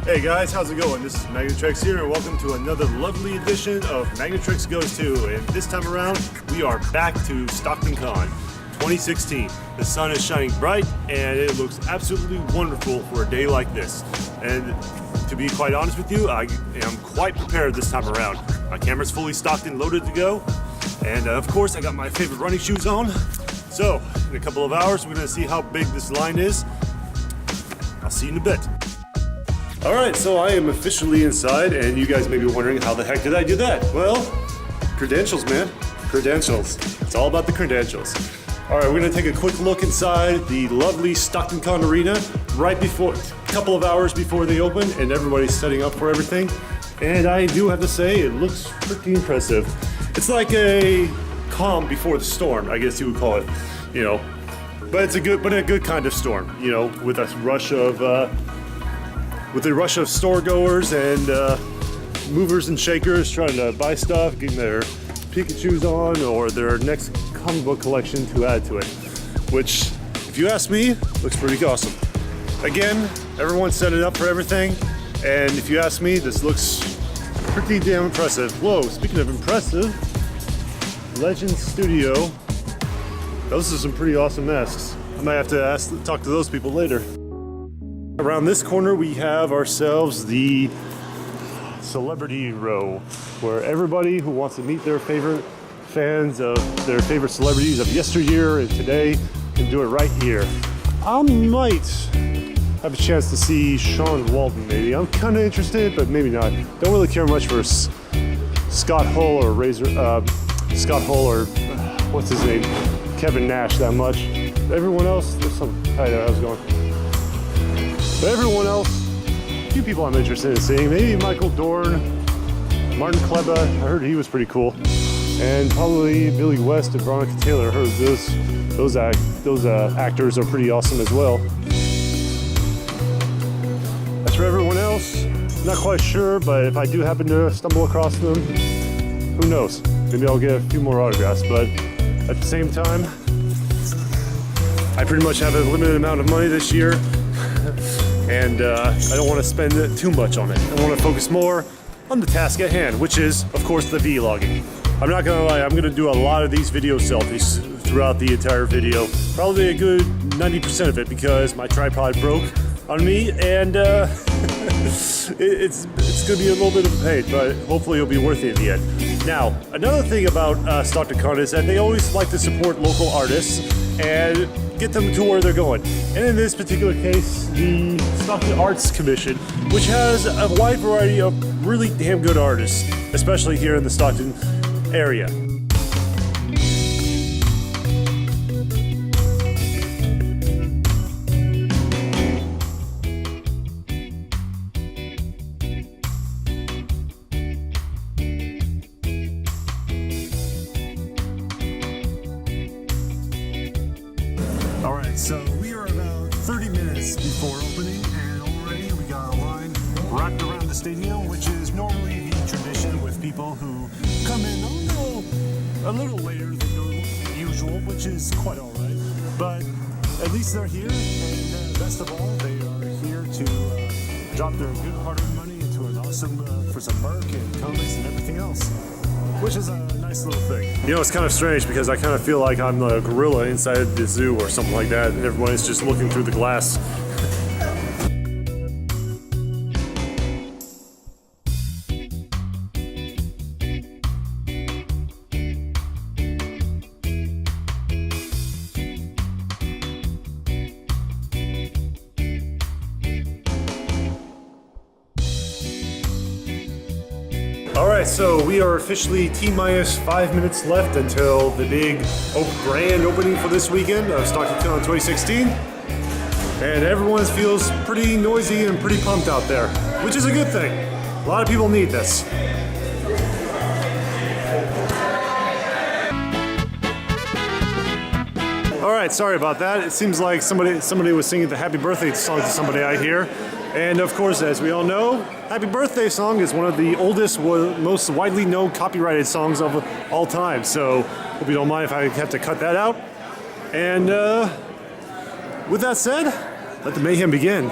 Hey guys, how's it going? This is Magnetrex here, and welcome to another lovely edition of Magnetrex Goes To. And this time around, we are back to Stockton Con 2016. The sun is shining bright, and it looks absolutely wonderful for a day like this. And to be quite honest with you, I am quite prepared this time around. My camera's fully stocked and loaded to go, and of course, I got my favorite running shoes on. So, in a couple of hours, we're going to see how big this line is. I'll see you in a bit. Alright, so I am officially inside, and you guys may be wondering, how the heck did I do that? Well, credentials, man. Credentials. It's all about the credentials. Alright, we're going to take a quick look inside the lovely Stockton Con Arena right before, a couple of hours before they open, and everybody's setting up for everything. And I do have to say, it looks pretty impressive. It's like a calm before the storm, I guess you would call it, you know. But it's a good kind of storm, you know, with a rush of store goers and movers and shakers trying to buy stuff, getting their Pikachus on or their next comic book collection to add to it, which, if you ask me, looks pretty awesome. Again, everyone's set it up for everything, and if you ask me, this looks pretty damn impressive. Whoa, speaking of impressive, Legends Studio, those are some pretty awesome masks. I might have to talk to those people later. Around this corner, we have ourselves the celebrity row, where everybody who wants to meet their favorite fans of their favorite celebrities of yesteryear and today can do it right here. I might have a chance to see Sean Walton, maybe. I'm kind of interested, but maybe not. Don't really care much for Scott Hull or what's his name, Kevin Nash that much. Everyone else, there's some. I know I was going. But everyone else, a few people I'm interested in seeing. Maybe Michael Dorn, Martin Kleba, I heard he was pretty cool. And probably Billy West and Veronica Taylor. I heard those actors are pretty awesome as well. As for everyone else, not quite sure, but if I do happen to stumble across them, who knows? Maybe I'll get a few more autographs, but at the same time, I pretty much have a limited amount of money this year. And I don't want to spend too much on it. I want to focus more on the task at hand, which is, of course, the vlogging. I'm not going to lie, I'm going to do a lot of these video selfies throughout the entire video. Probably a good 90% of it because my tripod broke on me, and it's going to be a little bit of a pain, but hopefully it'll be worth it in the end. Now, another thing about Stockton Con is that they always like to support local artists and get them to where they're going. And in this particular case, the Stockton Arts Commission, which has a wide variety of really damn good artists, especially here in the Stockton area. Alright, so we are about 30 minutes before opening, and already we got a line wrapped around the stadium, which is normally the tradition with people who come in a little later than usual, which is quite alright. But at least they're here, and best of all, they are here to drop their good hard-earned money into an awesome, for some merch and comics and everything else, which is a nice little thing. You know, it's kind of strange because I kind of feel like I'm a gorilla inside the zoo or something like that, and everyone is just looking through the glass. Alright, so we are officially T-minus 5 minutes left until the big grand opening for this weekend of Stockton Con 2016. And everyone feels pretty noisy and pretty pumped out there, which is a good thing. A lot of people need this. Alright, sorry about that. It seems like somebody was singing the happy birthday song to somebody I hear. And of course, as we all know, Happy Birthday song is one of the oldest, most widely known copyrighted songs of all time. So, hope you don't mind if I have to cut that out. And with that said, let the mayhem begin.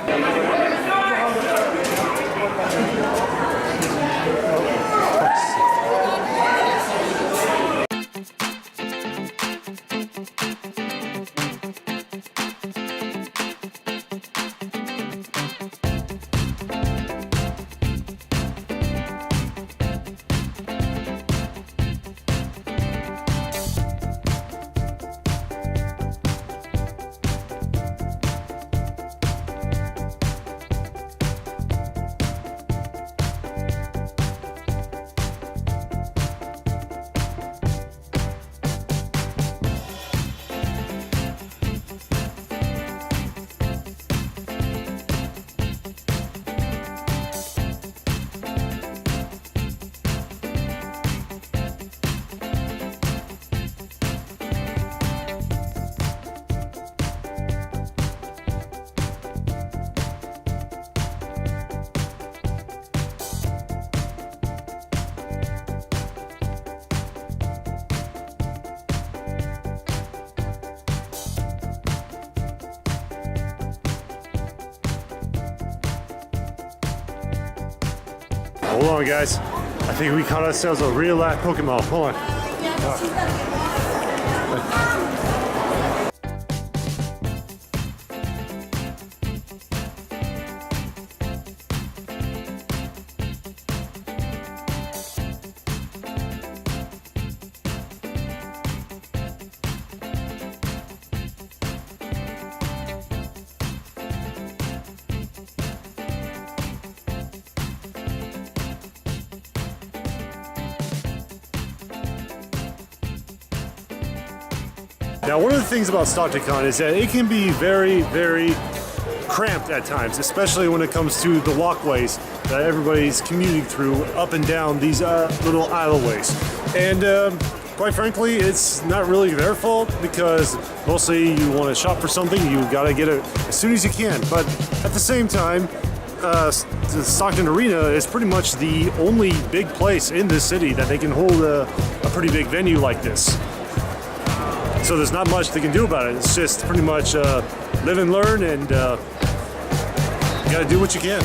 Hold on, guys. I think we caught ourselves a real life Pokemon. Hold on. Now, one of the things about Stockton Con is that it can be very, very cramped at times, especially when it comes to the walkways that everybody's commuting through up and down these little aisleways. And quite frankly, it's not really their fault because mostly you want to shop for something, you got to get it as soon as you can. But at the same time, the Stockton Arena is pretty much the only big place in this city that they can hold a pretty big venue like this. So there's not much they can do about it. It's just pretty much live and learn, and you gotta do what you can.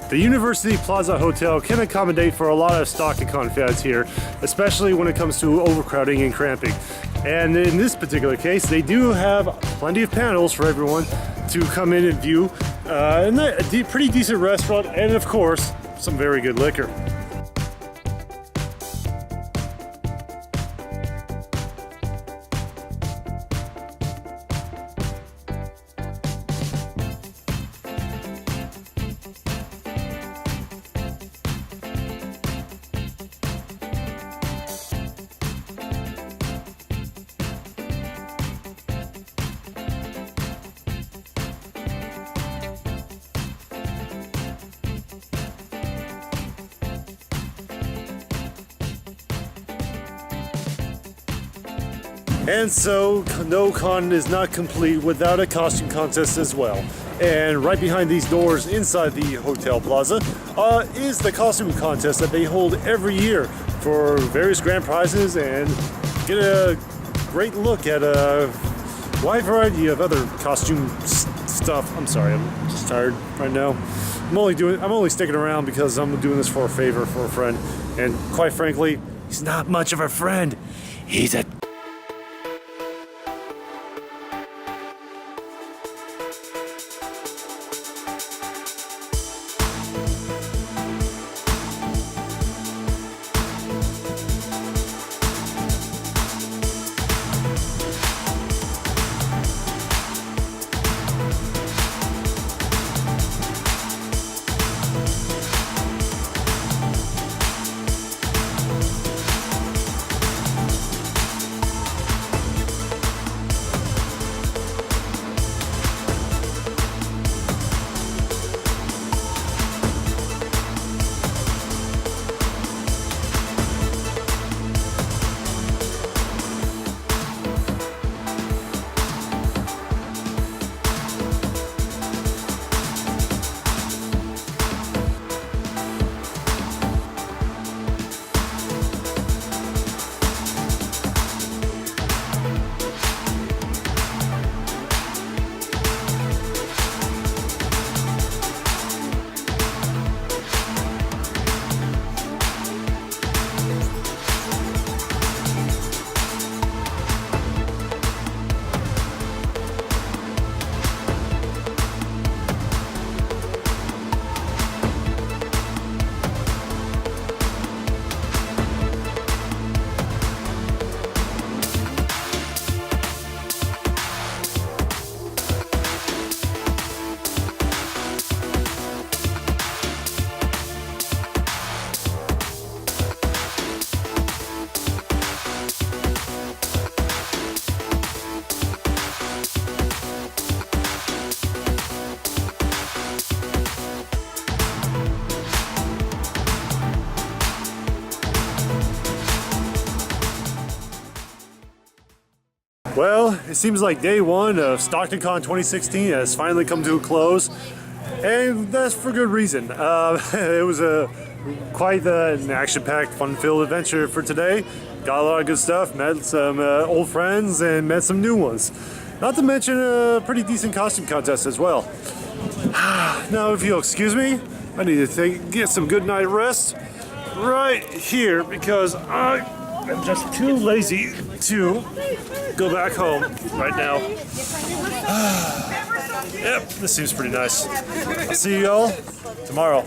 The University Plaza Hotel can accommodate for a lot of Stockton Con fans here, especially when it comes to overcrowding and cramping. And in this particular case, they do have plenty of panels for everyone to come in and view, and a pretty decent restaurant, and of course, some very good liquor. And so, no con is not complete without a costume contest as well. And right behind these doors inside the Hotel Plaza is the costume contest that they hold every year for various grand prizes and get a great look at a wide variety of other costume stuff. I'm sorry, I'm just tired right now. I'm only sticking around because I'm doing this for a favor for a friend. And quite frankly, he's not much of a friend. He's a it seems like day one of Stockton Con 2016 has finally come to a close, and that's for good reason. It was quite an action-packed, fun-filled adventure for today. Got a lot of good stuff, met some old friends, and met some new ones. Not to mention a pretty decent costume contest as well. Now, if you'll excuse me, I need to get some good night rest right here because I'm just too lazy to go back home right now. Yep, this seems pretty nice. I'll see you all tomorrow.